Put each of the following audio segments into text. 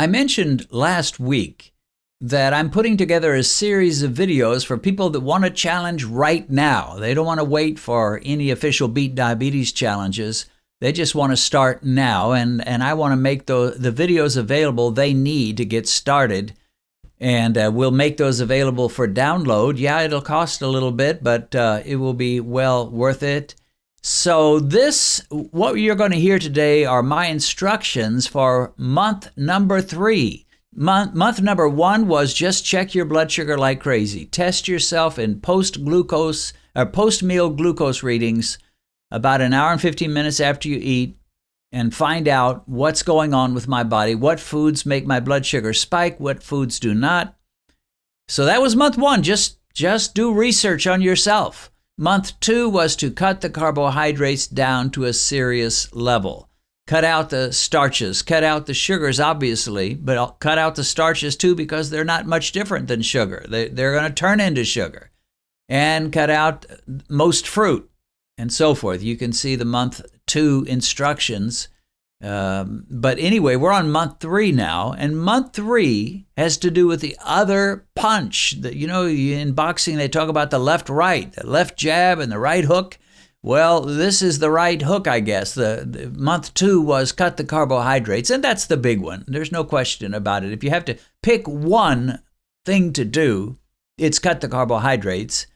I mentioned last week that I'm putting together a series of videos for people that want to challenge right now. They don't want to wait for any official Beat Diabetes challenges. They just want to start now, and I want to make the videos available they need to get started. And we'll make those available for download. Yeah, it'll cost a little bit, but it will be well worth it. So what you're going to hear today are my instructions for month number 3. Month number 1 was just check your blood sugar like crazy. Test yourself in post-meal glucose readings about an hour and 15 minutes after you eat, and find out what's going on with my body, what foods make my blood sugar spike, what foods do not. So that was month 1. Just do research on yourself. Month 2 was to cut the carbohydrates down to a serious level. Cut out the starches, cut out the sugars, obviously, but I'll cut out the starches too because they're not much different than sugar. They're going to turn into sugar. And cut out most fruit and so forth. You can see the month 2 instructions. But anyway, we're on month 3 now, and month 3 has to do with the other punch. In boxing, they talk about the left-right, the left jab and the right hook. Well, this is the right hook, I guess. The month 2 was cut the carbohydrates, and that's the big one. There's no question about it. If you have to pick one thing to do, it's cut the carbohydrates.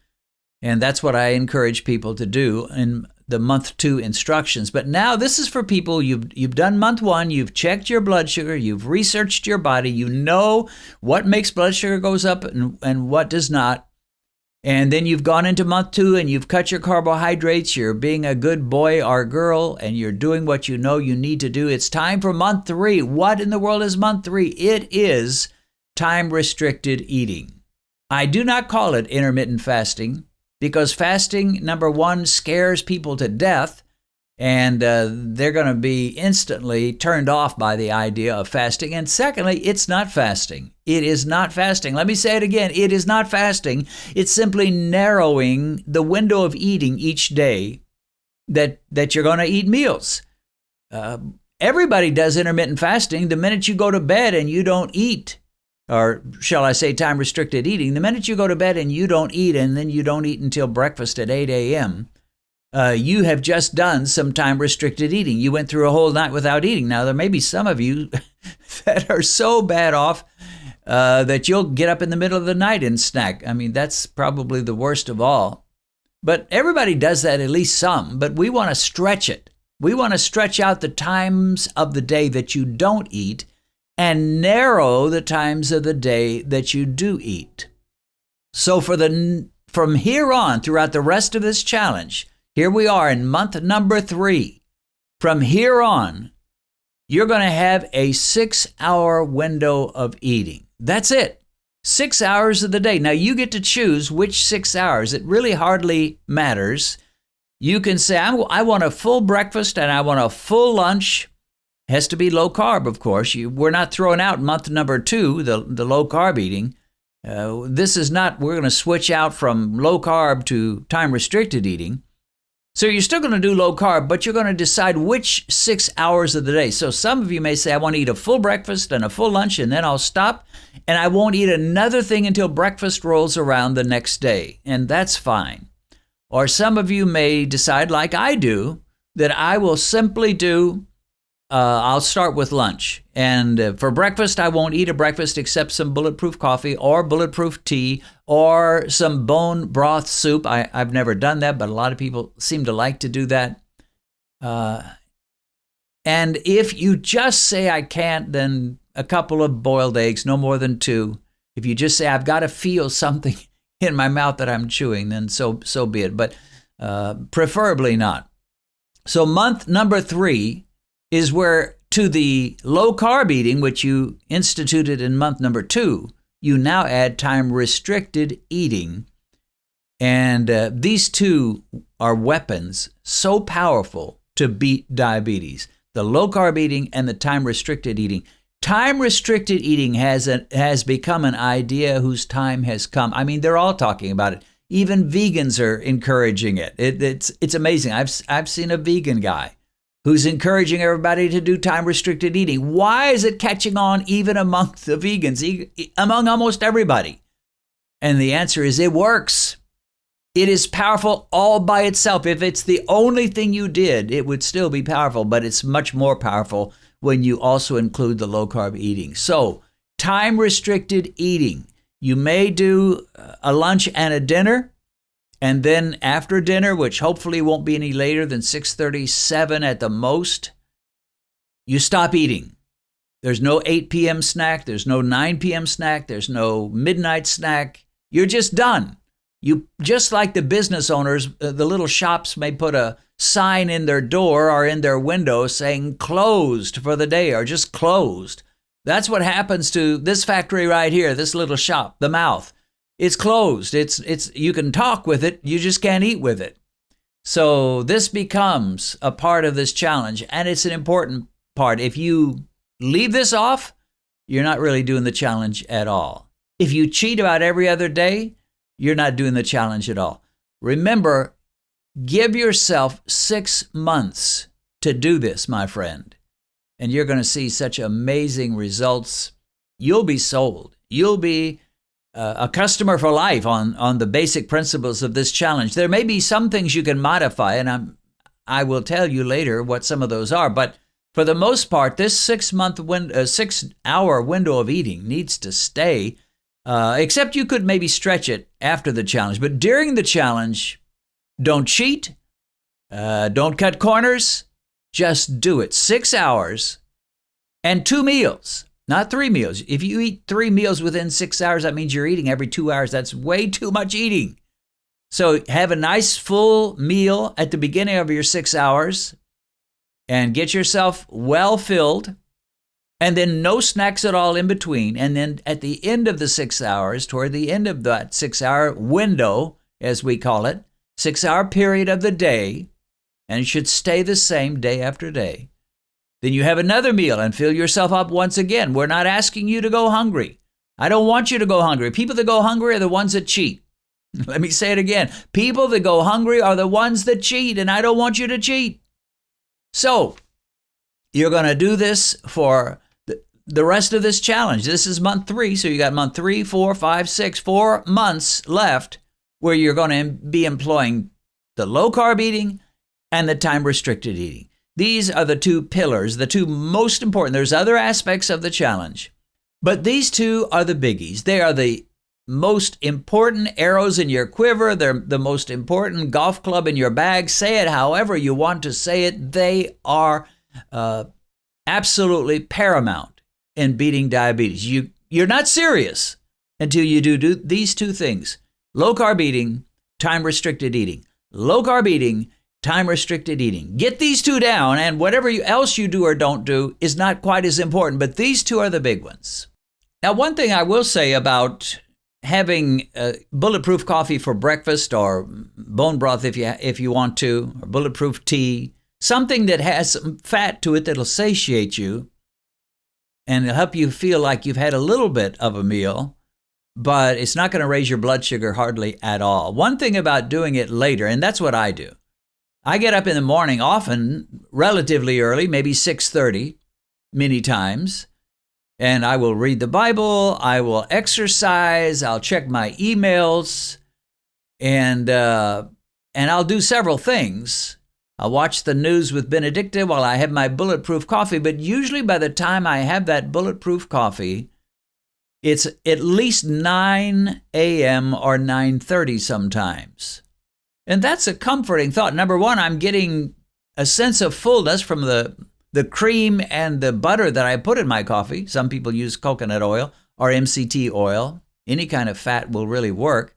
And that's what I encourage people to do in the month 2 instructions. But now this is for people, you've done month 1, you've checked your blood sugar, you've researched your body, you know what makes blood sugar goes up and what does not. And then you've gone into month 2 and you've cut your carbohydrates, you're being a good boy or girl, and you're doing what you know you need to do. It's time for month 3. What in the world is month 3? It is time-restricted eating. I do not call it intermittent fasting, because fasting, number 1, scares people to death, and they're going to be instantly turned off by the idea of fasting. And secondly, it's not fasting. It is not fasting. Let me say it again. It is not fasting. It's simply narrowing the window of eating each day that you're going to eat meals. Everybody does intermittent fasting the minute you go to bed and you don't eat. Or shall I say time-restricted eating. The minute you go to bed and you don't eat, and then you don't eat until breakfast at 8 a.m., you have just done some time-restricted eating. You went through a whole night without eating. Now, there may be some of you that are so bad off that you'll get up in the middle of the night and snack. I mean, that's probably the worst of all. But everybody does that, at least some. But we want to stretch it. We want to stretch out the times of the day that you don't eat and narrow the times of the day that you do eat. So from here on, throughout the rest of this challenge, here we are in month number 3. From here on, you're going to have a 6-hour window of eating. That's it. 6 hours of the day. Now, you get to choose which 6 hours. It really hardly matters. You can say, I want a full breakfast and I want a full lunch. Has to be low carb, of course. We're not throwing out month number 2, the low carb eating. This is not, we're going to switch out from low carb to time restricted eating. So you're still going to do low carb, but you're going to decide which 6 hours of the day. So some of you may say, I want to eat a full breakfast and a full lunch, and then I'll stop, and I won't eat another thing until breakfast rolls around the next day. And that's fine. Or some of you may decide, like I do, that I will simply do I'll start with lunch. And for breakfast, I won't eat a breakfast except some bulletproof coffee or bulletproof tea or some bone broth soup. I've never done that, but a lot of people seem to like to do that. And if you just say I can't, then a couple of boiled eggs, no more than 2. If you just say I've got to feel something in my mouth that I'm chewing, then so be it. But preferably not. So month number 3 is where, to the low-carb eating, which you instituted in month number 2, you now add time-restricted eating. And these two are weapons so powerful to beat diabetes. The low-carb eating and the time-restricted eating. Time-restricted eating has become an idea whose time has come. I mean, they're all talking about it. Even vegans are encouraging it. It's amazing. I've seen a vegan guy who's encouraging everybody to do time-restricted eating. Why is it catching on even among the vegans, among almost everybody? And the answer is it works. It is powerful all by itself. If it's the only thing you did, it would still be powerful, but it's much more powerful when you also include the low-carb eating. So, time-restricted eating. You may do a lunch and a dinner, and then after dinner, which hopefully won't be any later than 6:37 at the most, you stop eating. There's no 8 p.m. snack. There's no 9 p.m. snack. There's no midnight snack. You're just done. You just like the business owners, the little shops may put a sign in their door or in their window saying closed for the day or just closed. That's what happens to this factory right here, this little shop, the Mouth. It's closed. It's you can talk with it, you just can't eat with it. So this becomes a part of this challenge, and it's an important part. If you leave this off, you're not really doing the challenge at all. If you cheat about every other day, you're not doing the challenge at all. Remember, give yourself 6 months to do this, my friend, and you're going to see such amazing results. You'll be sold. You'll be a customer for life on the basic principles of this challenge. There may be some things you can modify, and I will tell you later what some of those are. But for the most part, this 6-hour window of eating needs to stay, except you could maybe stretch it after the challenge. But during the challenge, don't cheat, don't cut corners, just do it. 6 hours and 2 meals. Not 3 meals. If you eat 3 meals within 6 hours, that means you're eating every 2 hours. That's way too much eating. So have a nice full meal at the beginning of your 6 hours and get yourself well filled, and then no snacks at all in between. And then at the end of the 6 hours, toward the end of that 6-hour window, as we call it, 6-hour period of the day, and it should stay the same day after day. Then you have another meal and fill yourself up once again. We're not asking you to go hungry. I don't want you to go hungry. People that go hungry are the ones that cheat. Let me say it again. People that go hungry are the ones that cheat, and I don't want you to cheat. So you're going to do this for the rest of this challenge. This is month 3, so you got month 3, 4, 5, 6, 4 months left where you're going to be employing the low-carb eating and the time-restricted eating. These are the 2 pillars, the 2 most important. There's other aspects of the challenge, but these 2 are the biggies. They are the most important arrows in your quiver. They're the most important golf club in your bag. Say it however you want to say it. They are absolutely paramount in beating diabetes. You're not serious until you do these 2 things: low-carb eating, time-restricted eating. Low-carb eating, time-restricted eating. Get these 2 down, and whatever else you do or don't do is not quite as important, but these 2 are the big ones. Now, one thing I will say about having bulletproof coffee for breakfast, or bone broth if you want to, or bulletproof tea, something that has some fat to it that'll satiate you and it'll help you feel like you've had a little bit of a meal, but it's not going to raise your blood sugar hardly at all. One thing about doing it later, and that's what I do. I get up in the morning, often relatively early, maybe 6:30, many times, and I will read the Bible, I will exercise, I'll check my emails, and I'll do several things. I'll watch the news with Benedicta while I have my bulletproof coffee, but usually by the time I have that bulletproof coffee, it's at least 9 a.m. or 9:30 sometimes. And that's a comforting thought. Number one, I'm getting a sense of fullness from the cream and the butter that I put in my coffee. Some people use coconut oil or MCT oil. Any kind of fat will really work.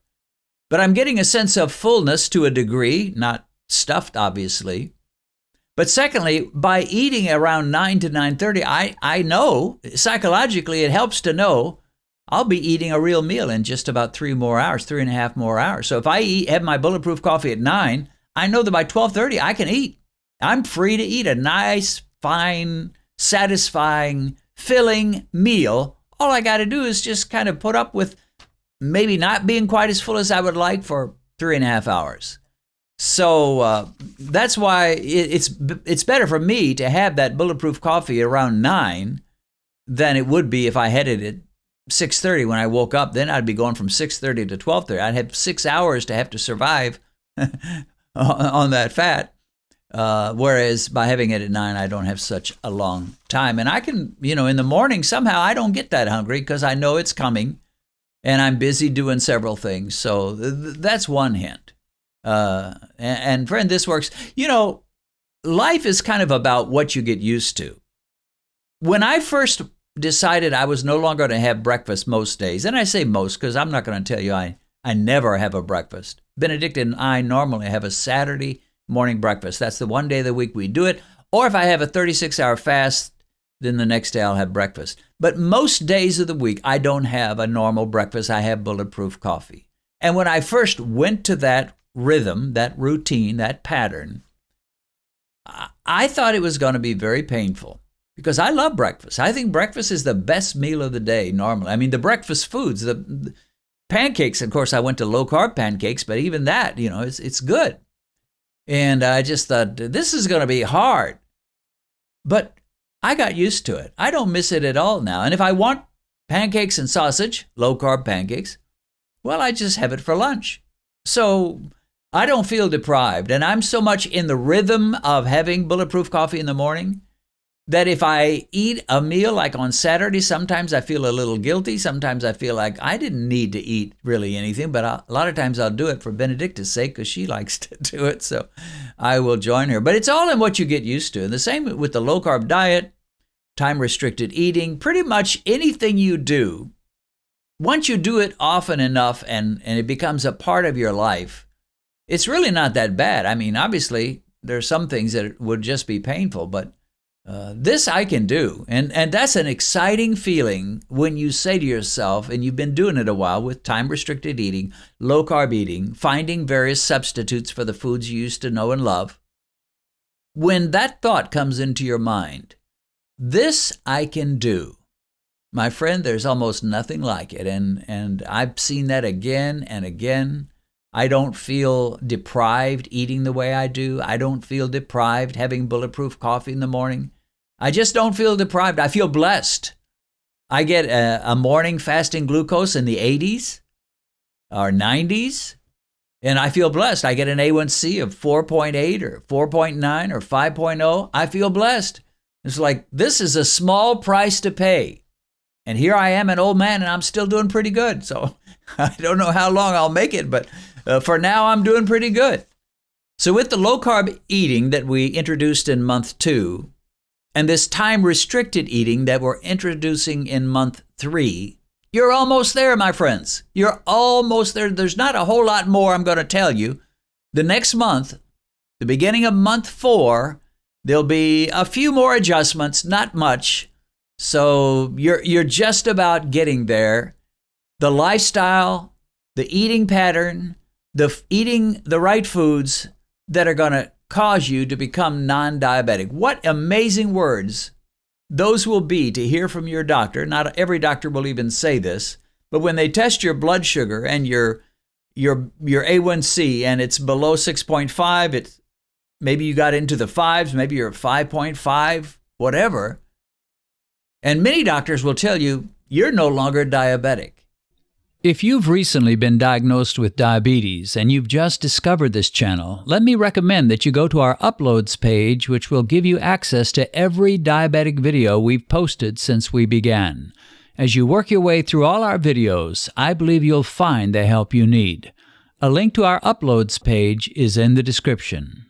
But I'm getting a sense of fullness to a degree, not stuffed, obviously. But secondly, by eating around 9 to 9:30, I know, psychologically, it helps to know I'll be eating a real meal in just about 3.5 more hours. So if I have my bulletproof coffee at 9, I know that by 12:30 I can eat. I'm free to eat a nice, fine, satisfying, filling meal. All I got to do is just kind of put up with maybe not being quite as full as I would like for 3.5 hours. So that's why it's better for me to have that bulletproof coffee around 9 than it would be if I had it at 6:30 when I woke up. Then I'd be going from 6:30 to 12:30. I'd have 6 hours to have to survive on that fat. Whereas by having it at 9, I don't have such a long time. And I can, in the morning, somehow I don't get that hungry because I know it's coming and I'm busy doing several things. So that's one hint. And friend, this works. Life is kind of about what you get used to. When I first decided I was no longer going to have breakfast most days, and I say most because I'm not going to tell you I never have a breakfast. Benedict and I normally have a Saturday morning breakfast. That's the one day of the week we do it. Or if I have a 36-hour fast, then the next day I'll have breakfast. But most days of the week, I don't have a normal breakfast. I have bulletproof coffee. And when I first went to that rhythm, that routine, that pattern, I thought it was going to be very painful because I love breakfast. I think breakfast is the best meal of the day normally. I mean, the breakfast foods, the pancakes, of course, I went to low-carb pancakes, but even that, it's good. And I just thought, this is going to be hard. But I got used to it. I don't miss it at all now. And if I want pancakes and sausage, low-carb pancakes, well, I just have it for lunch. So I don't feel deprived. And I'm so much in the rhythm of having bulletproof coffee in the morning that if I eat a meal like on Saturday, sometimes I feel a little guilty. Sometimes I feel like I didn't need to eat really anything, but a lot of times I'll do it for Benedicta's sake because she likes to do it, so I will join her. But it's all in what you get used to. And the same with the low-carb diet, time-restricted eating, pretty much anything you do, once you do it often enough and it becomes a part of your life, it's really not that bad. I mean, obviously, there are some things that would just be painful, but this I can do. And that's an exciting feeling when you say to yourself, and you've been doing it a while with time-restricted eating, low-carb eating, finding various substitutes for the foods you used to know and love. When that thought comes into your mind, this I can do. My friend, there's almost nothing like it. And I've seen that again and again. I don't feel deprived eating the way I do. I don't feel deprived having bulletproof coffee in the morning. I just don't feel deprived. I feel blessed. I get a morning fasting glucose in the 80s or 90s, and I feel blessed. I get an A1C of 4.8 or 4.9 or 5.0. I feel blessed. It's like, this is a small price to pay. And here I am, an old man, and I'm still doing pretty good. So I don't know how long I'll make it, but for now, I'm doing pretty good. So with the low-carb eating that we introduced in month 2, and this time-restricted eating that we're introducing in month 3, you're almost there, my friends. You're almost there. There's not a whole lot more I'm going to tell you. The next month, the beginning of month 4, there'll be a few more adjustments, not much. So you're just about getting there. The lifestyle, the eating pattern, eating the right foods that are going to cause you to become non-diabetic. What amazing words those will be to hear from your doctor. Not every doctor will even say this, but when they test your blood sugar and your A1C and it's below 6.5, it's maybe you got into the 5s, maybe you're at 5.5, whatever. And many doctors will tell you you're no longer diabetic. If you've recently been diagnosed with diabetes and you've just discovered this channel, let me recommend that you go to our Uploads page, which will give you access to every diabetic video we've posted since we began. As you work your way through all our videos, I believe you'll find the help you need. A link to our Uploads page is in the description.